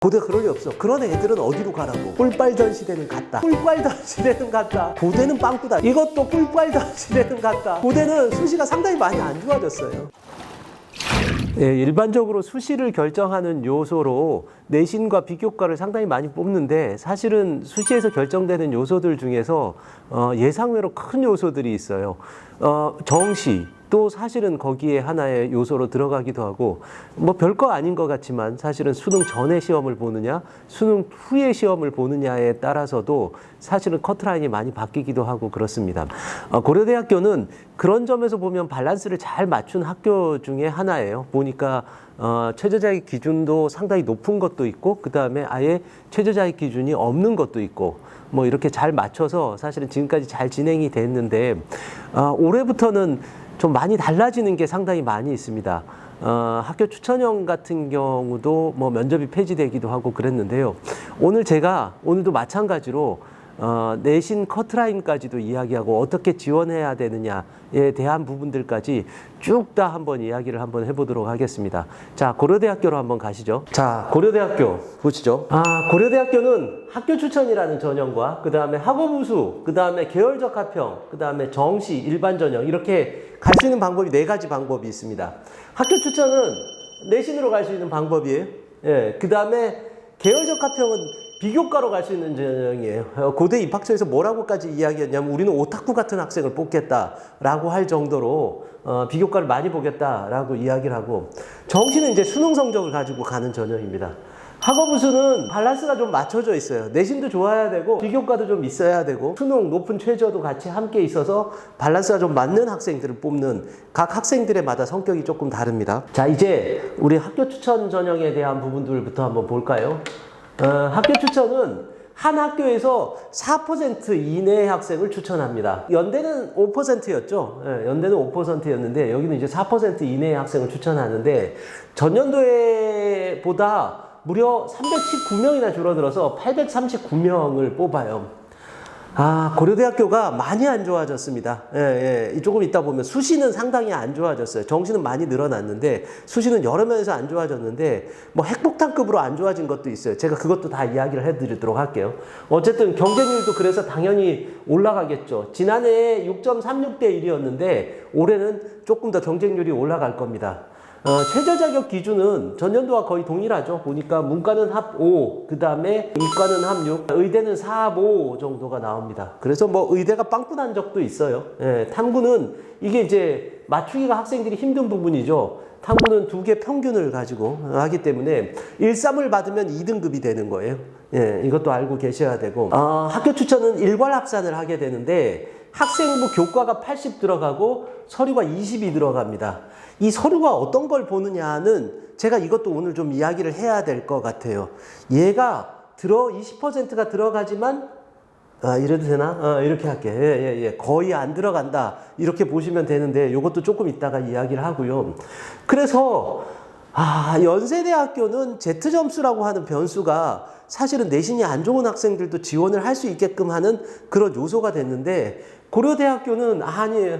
고대 그럴 리 없어. 그런 애들은 어디로 가라고? 꿀 빨던 시대는 갔다. 꿀 빨던 시대는 갔다. 고대는 빵꾸다. 이것도 꿀 빨던 시대는 갔다. 고대는 수시가 상당히 많이 안 좋아졌어요. 예, 일반적으로 수시를 결정하는 요소로 내신과 비교과를 상당히 많이 뽑는데, 사실은 수시에서 결정되는 요소들 중에서 예상외로 큰 요소들이 있어요. 정시 또 사실은 거기에 하나의 요소로 들어가기도 하고, 뭐 별거 아닌 것 같지만 사실은 수능 전에 시험을 보느냐 수능 후에 시험을 보느냐에 따라서도 사실은 커트라인이 많이 바뀌기도 하고 그렇습니다. 고려대학교는 그런 점에서 보면 밸런스를 잘 맞춘 학교 중에 하나예요. 보니까 최저자격 기준도 상당히 높은 것도 있고, 그 다음에 아예 최저자격 기준이 없는 것도 있고, 뭐 이렇게 잘 맞춰서 사실은 지금까지 잘 진행이 됐는데, 올해부터는 좀 많이 달라지는 게 상당히 많이 있습니다. 학교 추천형 같은 경우도 뭐 면접이 폐지되기도 하고 그랬는데요. 오늘도 마찬가지로 내신 커트라인까지도 이야기하고 어떻게 지원해야 되느냐에 대한 부분들까지 쭉 다 한번 이야기를 한번 해보도록 하겠습니다. 자, 고려대학교로 한번 가시죠. 자, 고려대학교 보시죠. 고려대학교는 학교 추천이라는 전형과 그 다음에 학업우수, 그 다음에 계열적 합평, 그 다음에 정시, 일반 전형, 이렇게 갈 수 있는 방법이 4가지 방법이 있습니다. 학교 추천은 내신으로 갈 수 있는 방법이에요. 예, 그 다음에 계열적 합평은 비교과로 갈 수 있는 전형이에요. 고대 입학처에서 뭐라고까지 이야기했냐면, 우리는 오타쿠 같은 학생을 뽑겠다라고 할 정도로 비교과를 많이 보겠다라고 이야기를 하고, 정시는 이제 수능 성적을 가지고 가는 전형입니다. 학업우수는 밸런스가 좀 맞춰져 있어요. 내신도 좋아야 되고 비교과도 좀 있어야 되고 수능 높은 최저도 같이 함께 있어서 밸런스가 좀 맞는 학생들을 뽑는, 각 학생들의마다 성격이 조금 다릅니다. 자, 이제 우리 학교 추천 전형에 대한 부분들부터 한번 볼까요? 학교 추천은 한 학교에서 4% 이내의 학생을 추천합니다. 연대는 5%였죠. 예, 연대는 5%였는데 여기는 이제 4% 이내의 학생을 추천하는데, 전년도에보다 무려 319명이나 줄어들어서 839명을 뽑아요. 고려대학교가 많이 안 좋아졌습니다. 조금 이따 보면 수시는 상당히 안 좋아졌어요. 정시는 많이 늘어났는데 수시는 여러 면에서 안 좋아졌는데, 뭐 핵폭탄급으로 안 좋아진 것도 있어요. 제가 그것도 다 이야기를 해드리도록 할게요. 어쨌든 경쟁률도 그래서 당연히 올라가겠죠. 지난해 6.36대 1이었는데 올해는 조금 더 경쟁률이 올라갈 겁니다. 최저자격 기준은 전년도와 거의 동일하죠. 보니까 문과는 합 5, 그 다음에 이과는 합 6, 의대는 4, 5 정도가 나옵니다. 그래서 뭐 의대가 빵꾸난 적도 있어요. 예, 탐구는 이게 이제 맞추기가 학생들이 힘든 부분이죠. 탐구는 2개 평균을 가지고 하기 때문에 1, 3을 받으면 2등급이 되는 거예요. 예, 이것도 알고 계셔야 되고, 학교 추천은 일괄 합산을 하게 되는데 학생부 교과가 80 들어가고 서류가 20이 들어갑니다. 이 서류가 어떤 걸 보느냐는 제가 이것도 오늘 좀 이야기를 해야 될 것 같아요. 얘가 20%가 들어가지만, 이래도 되나? 이렇게 할게. 거의 안 들어간다. 이렇게 보시면 되는데, 이것도 조금 이따가 이야기를 하고요. 그래서, 연세대학교는 Z점수라고 하는 변수가 사실은 내신이 안 좋은 학생들도 지원을 할 수 있게끔 하는 그런 요소가 됐는데, 고려대학교는 아니에요.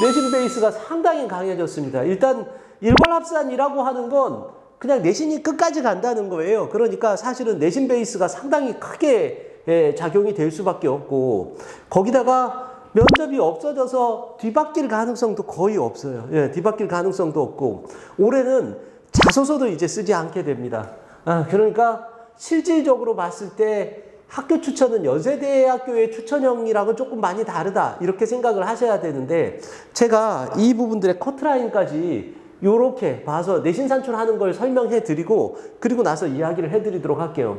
내신 베이스가 상당히 강해졌습니다. 일단 일괄합산이라고 하는 건 그냥 내신이 끝까지 간다는 거예요. 그러니까 사실은 내신 베이스가 상당히 크게 작용이 될 수밖에 없고, 거기다가 면접이 없어져서 뒤바뀔 가능성도 거의 없어요. 뒤바뀔 가능성도 없고, 올해는 자소서도 이제 쓰지 않게 됩니다. 그러니까 실질적으로 봤을 때 학교 추천은 연세대학교의 추천형이랑은 조금 많이 다르다, 이렇게 생각을 하셔야 되는데, 제가 이 부분들의 커트라인까지 이렇게 봐서 내신 산출하는 걸 설명해 드리고, 그리고 나서 이야기를 해 드리도록 할게요.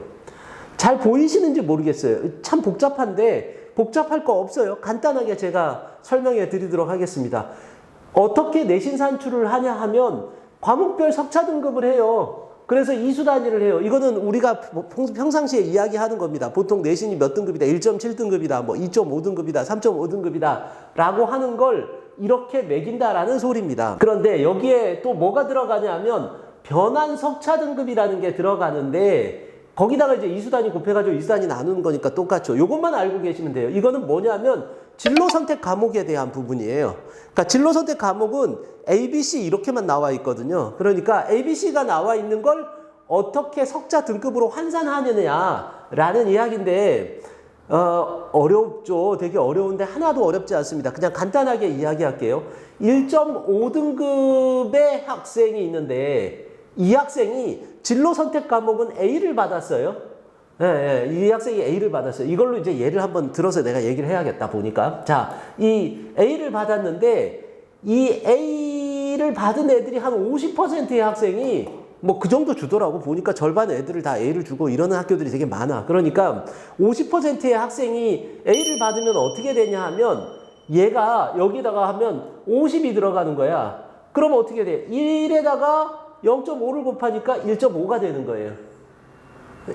잘 보이시는지 모르겠어요. 참 복잡한데 복잡할 거 없어요. 간단하게 제가 설명해 드리도록 하겠습니다. 어떻게 내신 산출을 하냐 하면 과목별 석차 등급을 해요. 그래서 이수 단위를 해요. 이거는 우리가 평상시에 이야기하는 겁니다. 보통 내신이 몇 등급이다, 1.7등급이다, 뭐 2.5등급이다, 3.5등급이다 라고 하는 걸 이렇게 매긴다라는 소리입니다. 그런데 여기에 또 뭐가 들어가냐면 변환 석차 등급이라는 게 들어가는데, 거기다가 이제 이수 단위 곱해가지고 이수 단위 나누는 거니까 똑같죠. 요것만 알고 계시면 돼요. 이거는 뭐냐면 진로 선택 과목에 대한 부분이에요. 그러니까 진로 선택 과목은 A, B, C 이렇게만 나와 있거든요. 그러니까 A, B, C가 나와 있는 걸 어떻게 석자 등급으로 환산하느냐라는 이야기인데 어렵죠. 되게 어려운데 하나도 어렵지 않습니다. 그냥 간단하게 이야기할게요. 1.5등급의 학생이 있는데 이 학생이 진로 선택 과목은 A를 받았어요. 예, 이 학생이 A를 받았어요. 이걸로 이제 예를 한번 들어서 내가 얘기를 해야겠다 보니까. 자, 이 A를 받았는데 이 A를 받은 애들이 한 50%의 학생이 뭐 그 정도 주더라고. 보니까 절반 애들을 다 A를 주고 이러는 학교들이 되게 많아. 그러니까 50%의 학생이 A를 받으면 어떻게 되냐 하면 얘가 여기다가 하면 50이 들어가는 거야. 그러면 어떻게 돼? 1에다가 0.5를 곱하니까 1.5가 되는 거예요.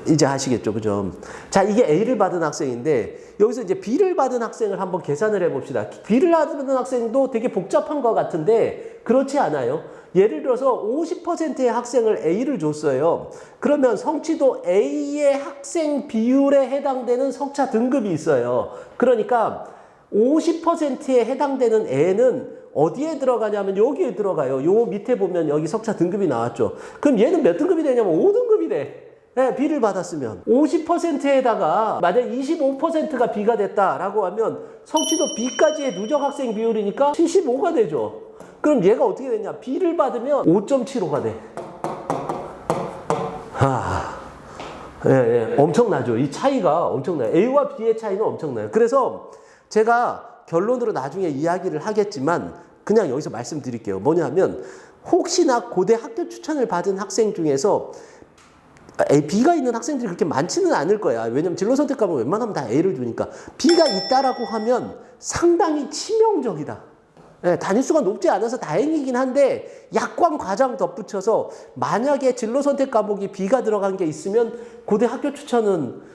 이제 아시겠죠? 그죠? 자, 이게 A를 받은 학생인데 여기서 이제 B를 받은 학생을 한번 계산을 해봅시다. B를 받은 학생도 되게 복잡한 것 같은데 그렇지 않아요. 예를 들어서 50%의 학생을 A를 줬어요. 그러면 성취도 A의 학생 비율에 해당되는 석차 등급이 있어요. 그러니까 50%에 해당되는 애는 어디에 들어가냐면 여기에 들어가요. 요 밑에 보면 여기 석차 등급이 나왔죠. 그럼 얘는 몇 등급이 되냐면 5등급이 돼. 네, B를 받았으면 50%에다가 만약 25%가 B가 됐다라고 하면 성취도 B까지의 누적 학생 비율이니까 75가 되죠. 그럼 얘가 어떻게 되냐? B를 받으면 5.75가 돼. 엄청나죠. 이 차이가 엄청나요. A와 B의 차이는 엄청나요. 그래서 제가 결론으로 나중에 이야기를 하겠지만 그냥 여기서 말씀드릴게요. 뭐냐면 혹시나 고대 학교 추천을 받은 학생 중에서 B가 있는 학생들이 그렇게 많지는 않을 거야. 왜냐면 진로 선택 과목 웬만하면 다 A를 주니까. B가 있다라고 하면 상당히 치명적이다. 네, 단위수가 높지 않아서 다행이긴 한데 약관 과장 덧붙여서 만약에 진로 선택 과목이 B가 들어간 게 있으면 고대 학교 추천은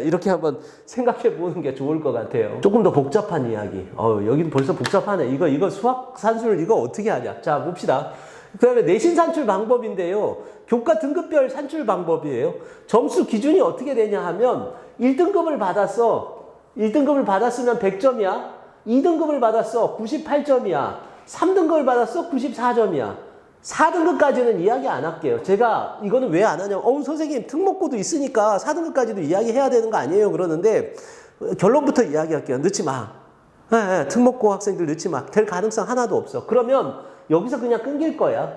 이렇게 한번 생각해 보는 게 좋을 것 같아요. 조금 더 복잡한 이야기. 여긴 벌써 복잡하네. 이거 수학 산술 이거 어떻게 하냐. 자, 봅시다. 그 다음에 내신 산출 방법인데요. 교과 등급별 산출 방법이에요. 점수 기준이 어떻게 되냐 하면 1등급을 받았어. 1등급을 받았으면 100점이야. 2등급을 받았어. 98점이야. 3등급을 받았어. 94점이야. 4등급까지는 이야기 안 할게요. 제가 이거는 왜 안 하냐면 선생님 특목고도 있으니까 4등급까지도 이야기해야 되는 거 아니에요? 그러는데 결론부터 이야기할게요. 넣지 마. 특목고 학생들 넣지 마. 될 가능성 하나도 없어. 그러면 여기서 그냥 끊길 거야.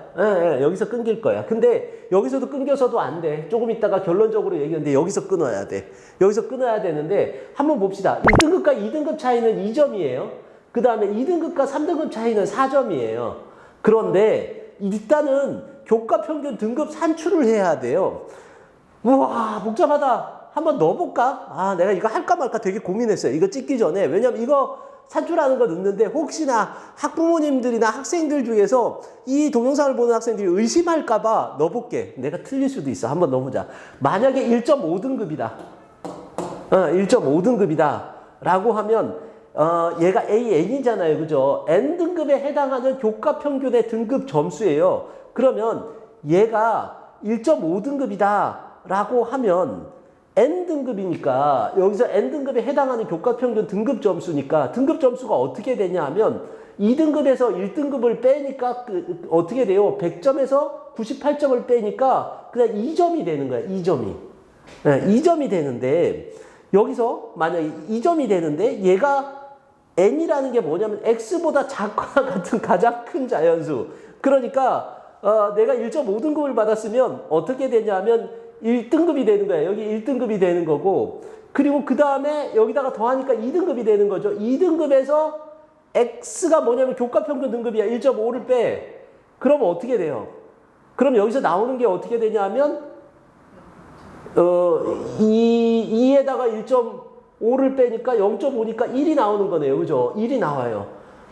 여기서 끊길 거야. 근데 여기서도 끊겨서도 안 돼. 조금 있다가 결론적으로 얘기하는데 여기서 끊어야 돼. 여기서 끊어야 되는데 한번 봅시다. 1등급과 2등급 차이는 2점이에요. 그 다음에 2등급과 3등급 차이는 4점이에요. 그런데 일단은 교과 평균 등급 산출을 해야 돼요. 우와, 복잡하다. 한번 넣어볼까? 내가 이거 할까 말까 되게 고민했어요. 이거 찍기 전에. 왜냐면 이거 산출하는 거 넣는데 혹시나 학부모님들이나 학생들 중에서 이 동영상을 보는 학생들이 의심할까봐 넣어볼게. 내가 틀릴 수도 있어. 한번 넣어보자. 만약에 1.5등급이다. 1.5등급이다. 라고 하면 얘가 AN이잖아요. 그죠? N등급에 해당하는 교과 평균의 등급 점수예요. 그러면 얘가 1.5등급이다. 라고 하면 N등급이니까 여기서 N등급에 해당하는 교과 평균 등급 점수니까 등급 점수가 어떻게 되냐 하면 2등급에서 1등급을 빼니까 어떻게 돼요? 100점에서 98점을 빼니까 그냥 2점이 되는 거야. 2점이. 2점이 되는데 여기서 만약에 2점이 되는데 얘가 N이라는 게 뭐냐면 X보다 작거나 같은 가장 큰 자연수. 그러니까 내가 1.5등급을 받았으면 어떻게 되냐면 1등급이 되는 거야. 여기 1등급이 되는 거고 그리고 그 다음에 여기다가 더하니까 2등급이 되는 거죠. 2등급에서 X가 뭐냐면 교과 평균 등급이야. 1.5를 빼. 그러면 어떻게 돼요? 그럼 여기서 나오는 게 어떻게 되냐면 2에다가 1.5를 빼니까 0.5니까 1이 나오는 거네요. 그죠? 1이 나와요.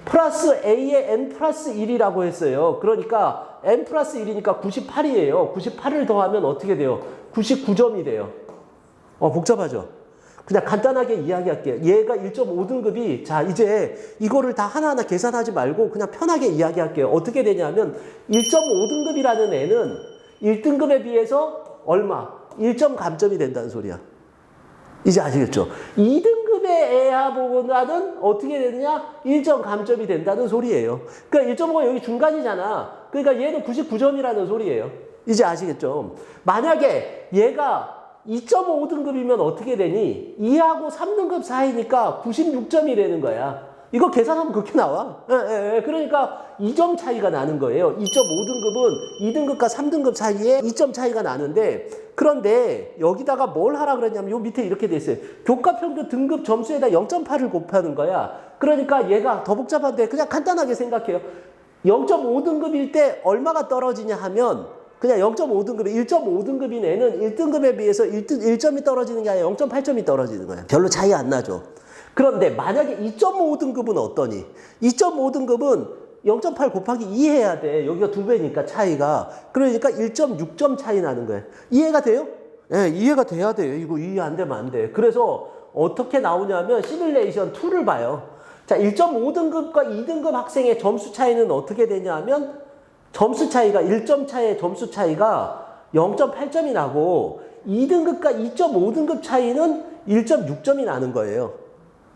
플러스 A의 N 플러스 1이라고 했어요. 그러니까 N 플러스 1이니까 98이에요. 98을 더하면 어떻게 돼요? 99점이 돼요. 복잡하죠? 그냥 간단하게 이야기할게요. 얘가 1.5등급이 자 이제 이거를 다 하나하나 계산하지 말고 그냥 편하게 이야기할게요. 어떻게 되냐면 1.5등급이라는 애는 1등급에 비해서 얼마? 1점 감점이 된다는 소리야. 이제 아시겠죠? 2등급의 애하고는 어떻게 되느냐? 1점 감점이 된다는 소리예요. 그러니까 1.5가 여기 중간이잖아. 그러니까 얘는 99점이라는 소리예요. 이제 아시겠죠? 만약에 얘가 2.5등급이면 어떻게 되니? 2하고 3등급 사이니까 96점이라는 거야. 이거 계산하면 그렇게 나와. 그러니까 2점 차이가 나는 거예요. 2.5등급은 2등급과 3등급 사이에 2점 차이가 나는데, 그런데 여기다가 뭘 하라 그랬냐면 요 밑에 이렇게 돼 있어요. 교과평균 등급 점수에다 0.8을 곱하는 거야. 그러니까 얘가 더 복잡한데 그냥 간단하게 생각해요. 0.5등급일 때 얼마가 떨어지냐 하면 그냥 0.5등급, 1.5등급인 애는 1등급에 비해서 1점이 떨어지는 게 아니라 0.8점이 떨어지는 거예요. 별로 차이 안 나죠. 그런데 만약에 2.5등급은 어떠니? 2.5등급은 0.8 곱하기 2 해야 돼. 여기가 2배니까 차이가. 그러니까 1.6점 차이 나는 거예요. 이해가 돼요? 네, 이해가 돼야 돼요. 이거 이해 안 되면 안 돼. 그래서 어떻게 나오냐면 시뮬레이션 2를 봐요. 자, 1.5등급과 2등급 학생의 점수 차이는 어떻게 되냐면 점수 차이가 1점 차이의 점수 차이가 0.8점이 나고 2등급과 2.5등급 차이는 1.6점이 나는 거예요.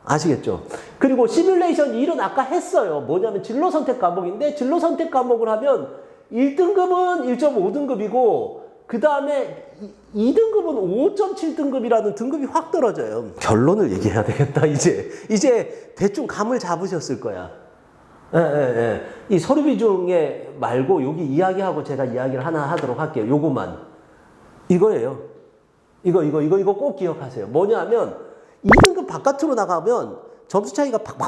아시겠죠? 그리고 시뮬레이션 1은 아까 했어요. 뭐냐면 진로 선택 과목인데 진로 선택 과목을 하면 1등급은 1.5등급이고 그 다음에 2등급은 5.7등급이라는 등급이 확 떨어져요. 결론을 얘기해야 되겠다. 이제 대충 감을 잡으셨을 거야. 이 서류 비중에 말고 여기 이야기하고 제가 이야기를 하나 하도록 할게요. 요거만. 이거예요. 이거 꼭 기억하세요. 뭐냐면 2등급 바깥으로 나가면 점수 차이가 팍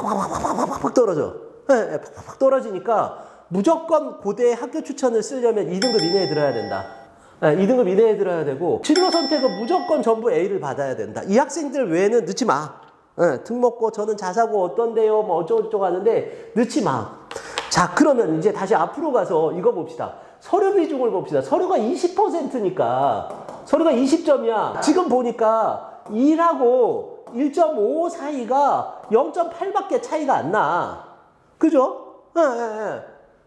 떨어져. 팍 떨어지니까 무조건 고대 학교 추천을 쓰려면 2등급 이내에 들어야 된다. 2등급 이내에 들어야 되고 진로 선택은 무조건 전부 A를 받아야 된다. 이 학생들 외에는 넣지 마. 특목고 저는 자사고 어떤데요? 뭐 어쩌고저쩌고 하는데 넣지 마. 자, 그러면 이제 다시 앞으로 가서 이거 봅시다. 서류 비중을 봅시다. 서류가 20%니까 서류가 20점이야. 지금 보니까 1하고 1.5 사이가 0.8밖에 차이가 안 나. 그죠?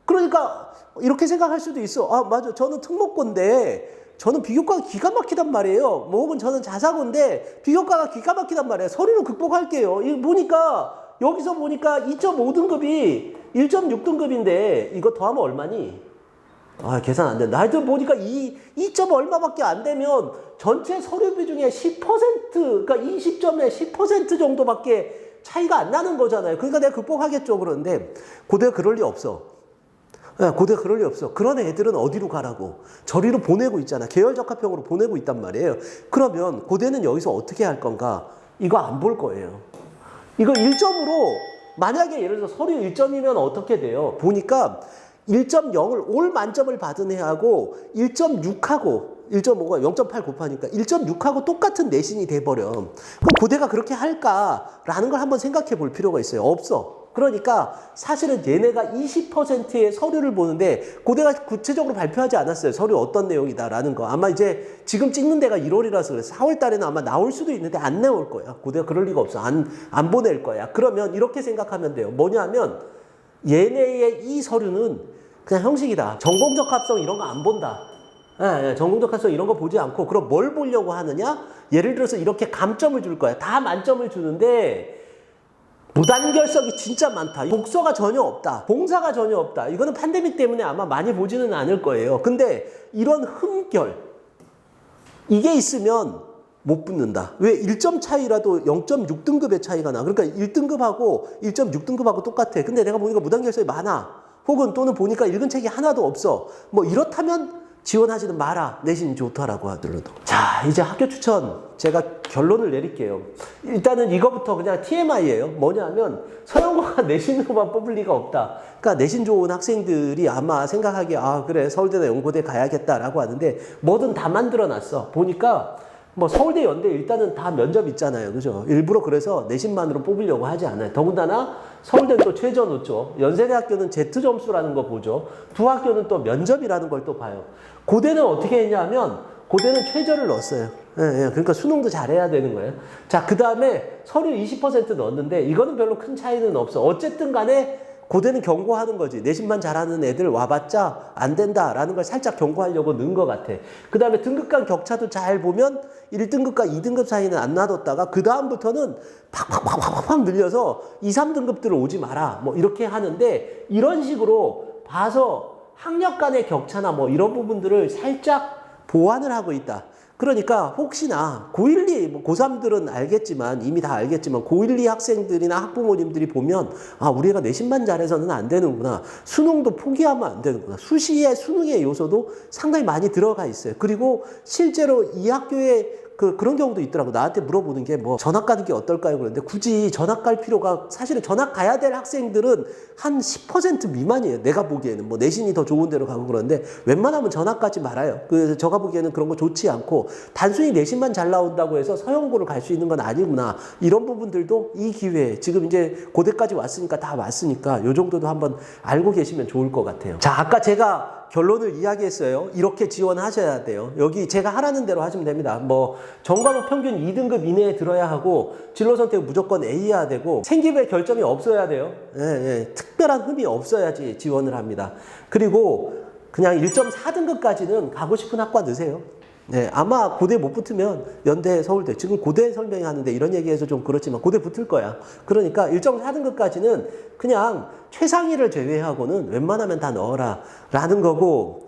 그러니까 이렇게 생각할 수도 있어. 아, 맞아. 저는 특목고인데 저는 비교과가 기가 막히단 말이에요. 뭐 혹은 저는 자사고인데 비교과가 기가 막히단 말이에요. 서류로 극복할게요. 이거 보니까 여기서 보니까 2.5등급이 1.6등급인데 이거 더하면 얼마니? 아, 계산 안 된다. 하여튼 보니까 2점 얼마밖에 안 되면 전체 서류 비중의 10%, 그러니까 20점의 10% 정도밖에 차이가 안 나는 거잖아요. 그러니까 내가 극복하겠죠. 그런데 고대가 그럴 리 없어. 고대가 그럴 리 없어. 그런 애들은 어디로 가라고? 저리로 보내고 있잖아. 계열적합형으로 보내고 있단 말이에요. 그러면 고대는 여기서 어떻게 할 건가? 이거 안 볼 거예요. 이거 1점으로 만약에 예를 들어 서류 1점이면 어떻게 돼요? 보니까 1.0을 올 만점을 받은 애하고 1.6하고 1.5가 0.8 곱하니까 1.6하고 똑같은 내신이 돼버려. 그럼 고대가 그렇게 할까라는 걸 한번 생각해 볼 필요가 있어요. 없어. 그러니까 사실은 얘네가 20%의 서류를 보는데 고대가 구체적으로 발표하지 않았어요. 서류 어떤 내용이다라는 거. 아마 이제 지금 찍는 데가 1월이라서 그래. 4월 달에는 아마 나올 수도 있는데 안 나올 거야. 고대가 그럴 리가 없어. 안 보낼 거야. 그러면 이렇게 생각하면 돼요. 뭐냐면 얘네의 이 서류는 그냥 형식이다. 전공적 합성 이런 거 안 본다. 전공적 합성 이런 거 보지 않고 그럼 뭘 보려고 하느냐? 예를 들어서 이렇게 감점을 줄 거야. 다 만점을 주는데 무단결석이 진짜 많다. 독서가 전혀 없다. 봉사가 전혀 없다. 이거는 팬데믹 때문에 아마 많이 보지는 않을 거예요. 근데 이런 흠결 이게 있으면 못 붙는다. 왜? 1점 차이라도 0.6등급의 차이가 나. 그러니까 1등급하고 1.6등급하고 똑같아. 근데 내가 보니까 무단결석이 많아. 혹은 또는 보니까 읽은 책이 하나도 없어. 뭐 이렇다면 지원하지는 마라. 내신이 좋더라고 하더라도. 자, 이제 학교 추천 제가 결론을 내릴게요. 일단은 이거부터 그냥 TMI예요. 뭐냐면 서영고가 내신으로만 뽑을 리가 없다. 그러니까 내신 좋은 학생들이 아마 생각하기에 아 그래 서울대나 연고대 가야겠다라고 하는데 뭐든 다 만들어놨어. 보니까 뭐 서울대, 연대 일단은 다 면접 있잖아요. 그죠? 일부러 그래서 내신만으로 뽑으려고 하지 않아요. 더군다나 서울대는 또 최저 놓죠. 연세대학교는 Z 점수라는 거 보죠. 두 학교는 또 면접이라는 걸 또 봐요. 고대는 어떻게 했냐면 고대는 최저를 넣었어요. 그러니까 수능도 잘해야 되는 거예요. 자, 그 다음에 서류 20% 넣었는데 이거는 별로 큰 차이는 없어. 어쨌든 간에 고대는 경고하는 거지. 내신만 잘하는 애들 와봤자 안 된다라는 걸 살짝 경고하려고 넣은 것 같아. 그 다음에 등급 간 격차도 잘 보면 1등급과 2등급 사이는 안 놔뒀다가 그 다음부터는 팍팍팍팍팍 늘려서 2, 3등급들을 오지 마라. 뭐 이렇게 하는데 이런 식으로 봐서 학력 간의 격차나 뭐 이런 부분들을 살짝 보완을 하고 있다. 그러니까 혹시나 고1, 2, 고3들은 알겠지만 이미 다 알겠지만 고1, 2 학생들이나 학부모님들이 보면 아 우리가 내신만 잘해서는 안 되는구나. 수능도 포기하면 안 되는구나. 수시에 수능의 요소도 상당히 많이 들어가 있어요. 그리고 실제로 이 학교에 그런 경우도 있더라고. 나한테 물어보는 게 뭐 전학 가는 게 어떨까요? 그런데 굳이 전학 갈 필요가 사실은 전학 가야 될 학생들은 한 10% 미만이에요. 내가 보기에는 뭐 내신이 더 좋은 데로 가고 그러는데 웬만하면 전학 가지 말아요. 그래서 제가 보기에는 그런 거 좋지 않고 단순히 내신만 잘 나온다고 해서 서영고를 갈 수 있는 건 아니구나. 이런 부분들도 이 기회에 지금 이제 고대까지 왔으니까 다 왔으니까 요 정도도 한번 알고 계시면 좋을 것 같아요. 자, 아까 제가 결론을 이야기했어요. 이렇게 지원하셔야 돼요. 여기 제가 하라는 대로 하시면 됩니다. 뭐 전과목 평균 2등급 이내에 들어야 하고 진로 선택 무조건 A해야 되고 생기부의 결점이 없어야 돼요. 예, 예. 특별한 흠이 없어야지 지원을 합니다. 그리고 그냥 1.4등급까지는 가고 싶은 학과 넣으세요. 네, 아마 고대 못 붙으면 연대, 서울대, 지금 고대 설명하는데 이런 얘기해서 좀 그렇지만 고대 붙을 거야. 그러니까 1.4등급까지는 그냥 최상위를 제외하고는 웬만하면 다 넣어라 라는 거고,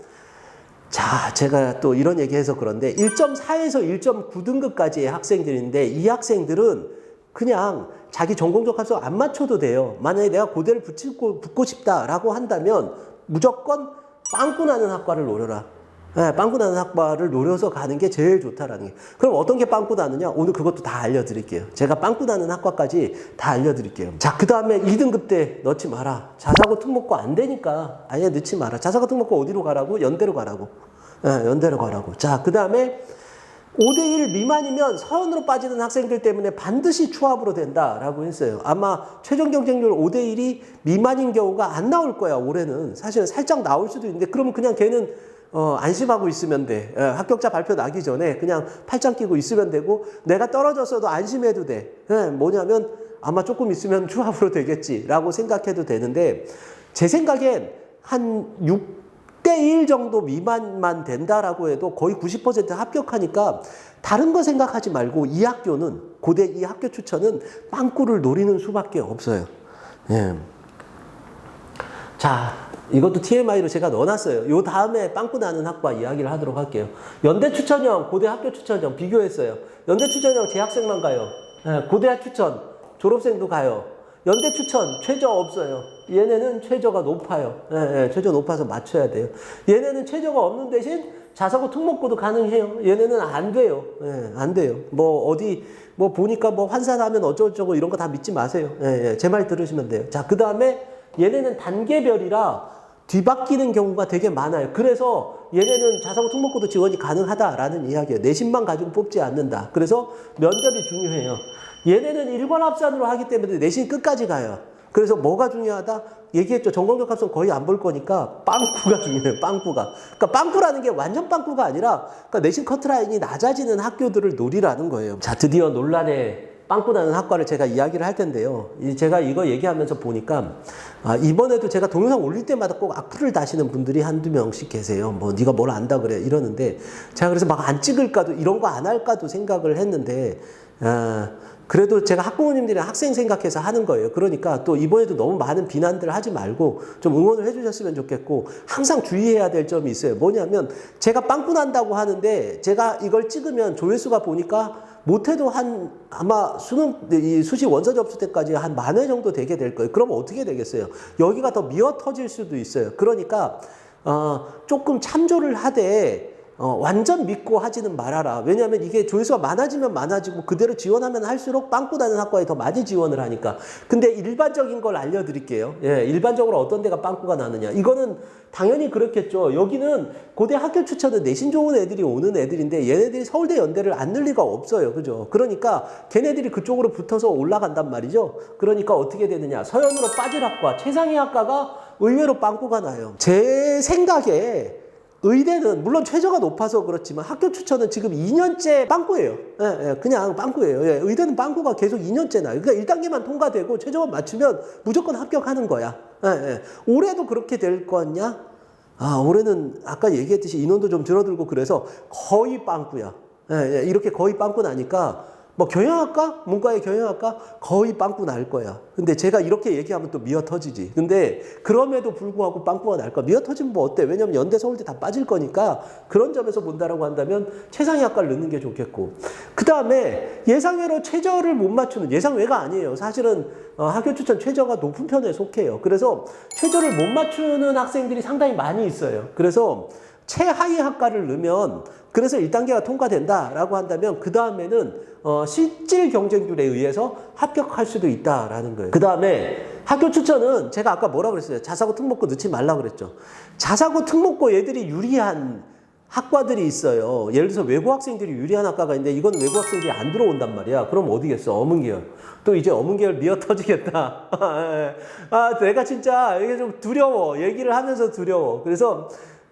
자, 제가 또 이런 얘기해서 그런데 1.4에서 1.9등급까지의 학생들인데 이 학생들은 그냥 자기 전공적 합성 안 맞춰도 돼요. 만약에 내가 고대를 붙고 싶다라고 한다면 무조건 빵꾸 나는 학과를 노려라. 네, 빵꾸 나는 학과를 노려서 가는 게 제일 좋다라는 게. 그럼 어떤 게 빵꾸 나느냐? 오늘 그것도 다 알려드릴게요. 제가 빵꾸 나는 학과까지 다 알려드릴게요. 자, 그 다음에 2등급 때 넣지 마라. 자사고 특목고 안 되니까 아예 넣지 마라. 자사고 특목고 어디로 가라고? 연대로 가라고. 네, 연대로 가라고. 자, 그 다음에 5대1 미만이면 서연으로 빠지는 학생들 때문에 반드시 추합으로 된다라고 했어요. 아마 최종 경쟁률 5대1이 미만인 경우가 안 나올 거야, 올해는. 사실은 살짝 나올 수도 있는데, 그러면 그냥 걔는 안심하고 있으면 돼. 합격자 발표 나기 전에 그냥 팔짱 끼고 있으면 되고, 내가 떨어졌어도 안심해도 돼. 뭐냐면 아마 조금 있으면 추합으로 되겠지라고 생각해도 되는데, 제 생각엔 한 6대1 정도 미만만 된다라고 해도 거의 90% 합격하니까 다른 거 생각하지 말고 이 학교는, 고대 이 학교 추천은 빵꾸를 노리는 수밖에 없어요. 예. 자, 이것도 TMI로 제가 넣어놨어요. 요 다음에 빵꾸 나는 학과 이야기를 하도록 할게요. 연대 추천형, 고대 학교 추천형 비교했어요. 연대 추천형 재학생만 가요. 예, 고대 추천, 졸업생도 가요. 연대 추천, 최저 없어요. 얘네는 최저가 높아요. 예, 예, 최저 높아서 맞춰야 돼요. 얘네는 최저가 없는 대신 자사고 특목고도 가능해요. 얘네는 안 돼요. 예, 안 돼요. 뭐 어디 뭐 보니까 뭐 환산하면 어쩌고저쩌고 이런 거 다 믿지 마세요. 예, 예, 제 말 들으시면 돼요. 자, 그 다음에 얘네는 단계별이라 뒤바뀌는 경우가 되게 많아요. 그래서 얘네는 자사고 특목고도 지원이 가능하다라는 이야기예요. 내신만 가지고 뽑지 않는다. 그래서 면접이 중요해요. 얘네는 일관합산으로 하기 때문에 내신 끝까지 가요. 그래서 뭐가 중요하다? 얘기했죠. 전공적 합성 거의 안 볼 거니까 빵꾸가 중요해요. 빵꾸가. 그러니까 빵꾸라는 게 완전 빵꾸가 아니라 그러니까 내신 커트라인이 낮아지는 학교들을 노리라는 거예요. 자, 드디어 논란의 빵꾸 나는 학과를 제가 이야기를 할 텐데요. 제가 이거 얘기하면서 보니까 이번에도 제가 동영상 올릴 때마다 꼭 악플을 다시는 분들이 한두 명씩 계세요. 뭐 네가 뭘 안다 그래 이러는데, 제가 그래서 막 안 찍을까도, 이런 거 안 할까도 생각을 했는데, 그래도 제가 학부모님들이랑 학생 생각해서 하는 거예요. 그러니까 또 이번에도 너무 많은 비난들을 하지 말고 좀 응원을 해주셨으면 좋겠고, 항상 주의해야 될 점이 있어요. 뭐냐면 제가 빵꾸 난다고 하는데 제가 이걸 찍으면 조회수가 보니까 못해도 아마 이 수시 원서 접수 때까지 한 10,000회 정도 되게 될 거예요. 그럼 어떻게 되겠어요? 여기가 더 미어 터질 수도 있어요. 그러니까 조금 참조를 하되 완전 믿고 하지는 말아라. 왜냐하면 이게 조회수가 많아지면 많아지고 그대로 지원하면 할수록 빵꾸 나는 학과에 더 많이 지원을 하니까. 근데 일반적인 걸 알려드릴게요. 예, 일반적으로 어떤 데가 빵꾸가 나느냐. 이거는 당연히 그렇겠죠. 여기는 고대 학교 추천은 내신 좋은 애들이 오는 애들인데 얘네들이 서울대 연대를 안 늘 리가 없어요. 그죠? 그러니까 걔네들이 그쪽으로 붙어서 올라간단 말이죠. 그러니까 어떻게 되느냐. 서연으로 빠질 학과, 최상위 학과가 의외로 빵꾸가 나요. 제 생각에 의대는 물론 최저가 높아서 그렇지만 학교 추천은 지금 2년째 빵꾸예요. 예, 예, 그냥 빵꾸예요. 예, 의대는 빵꾸가 계속 2년째 나요. 그러니까 1단계만 통과되고 최저만 맞추면 무조건 합격하는 거야. 예, 예. 올해도 그렇게 될 거냐? 올해는 아까 얘기했듯이 인원도 좀 줄어들고 그래서 거의 빵꾸야. 예, 예, 이렇게 거의 빵꾸 나니까 뭐 경영학과? 문과의 경영학과? 거의 빵꾸 날 거야. 근데 제가 이렇게 얘기하면 또 미어 터지지. 근데 그럼에도 불구하고 빵꾸가 날 거야. 미어 터지면 뭐 어때? 왜냐면 연대, 서울대 다 빠질 거니까 그런 점에서 본다라고 한다면 최상위 학과를 넣는 게 좋겠고. 그 다음에 예상외로 최저를 못 맞추는, 예상외가 아니에요. 사실은 학교 추천 최저가 높은 편에 속해요. 그래서 최저를 못 맞추는 학생들이 상당히 많이 있어요. 그래서 최하위 학과를 넣으면 그래서 1단계가 통과된다라고 한다면 그 다음에는 실질 경쟁률에 의해서 합격할 수도 있다라는 거예요. 그 다음에 학교 추천은 제가 아까 뭐라 그랬어요? 자사고 특목고 넣지 말라 그랬죠. 자사고 특목고 얘들이 유리한 학과들이 있어요. 예를 들어서 외고 학생들이 유리한 학과가 있는데 이건 외고 학생들이 안 들어온단 말이야. 그럼 어디겠어? 어문계열. 또 이제 어문계열 미어 터지겠다. 내가 진짜 이게 좀 두려워. 얘기를 하면서 두려워. 그래서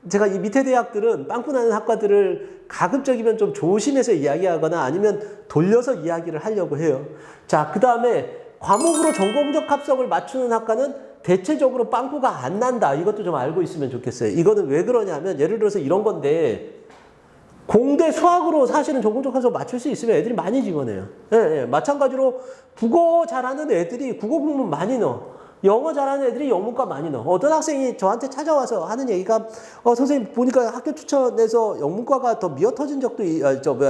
제가 이 밑에 대학들은 빵꾸 나는 학과들을 가급적이면 좀 조심해서 이야기하거나 아니면 돌려서 이야기를 하려고 해요. 자, 그 다음에 과목으로 전공적 합성을 맞추는 학과는 대체적으로 빵꾸가 안 난다. 이것도 좀 알고 있으면 좋겠어요. 이거는 왜 그러냐면 예를 들어서 이런 건데 공대 수학으로 사실은 전공적 합성 맞출 수 있으면 애들이 많이 집어내요. 예. 마찬가지로 국어 잘하는 애들이 국어 공문 많이 넣어. 영어 잘하는 애들이 영문과 많이 넣어. 어떤 학생이 저한테 찾아와서 하는 얘기가 선생님 보니까 학교 추천에서 영문과가 더 미어 터진 적도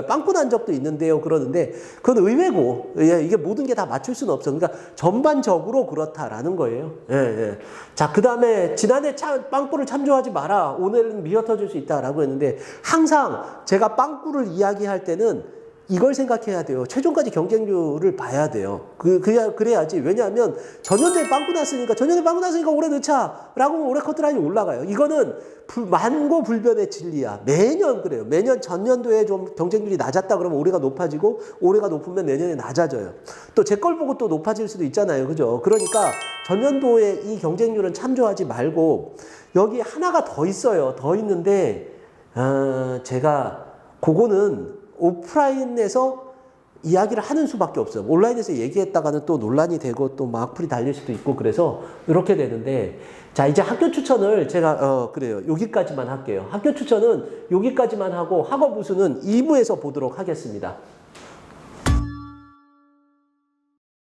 빵꾸 난 적도 있는데요. 그러는데 그건 의외고 이게 모든 게 다 맞출 수는 없어. 그러니까 전반적으로 그렇다라는 거예요. 예. 자, 그 다음에 지난해 빵꾸를 참조하지 마라. 오늘은 미어 터질 수 있다라고 했는데 항상 제가 빵꾸를 이야기할 때는 이걸 생각해야 돼요. 최종까지 경쟁률을 봐야 돼요. 그래야지. 왜냐하면 전년도에 빵꾸 났으니까 올해 넣자. 라고 올해 커트라인이 올라가요. 이거는 만고불변의 진리야. 매년 그래요. 매년 전년도에 좀 경쟁률이 낮았다 그러면 올해가 높아지고 올해가 높으면 내년에 낮아져요. 또 제 걸 보고 또 높아질 수도 있잖아요. 그죠? 그러니까 전년도에 이 경쟁률은 참조하지 말고 여기 하나가 더 있어요. 더 있는데 제가 그거는 오프라인에서 이야기를 하는 수밖에 없어요. 온라인에서 얘기했다가는 또 논란이 되고 또 막 악플이 달릴 수도 있고 그래서 이렇게 되는데 자, 이제 학교 추천을 제가 그래요. 여기까지만 할게요. 학교 추천은 여기까지만 하고 학업 우수는 2부에서 보도록 하겠습니다.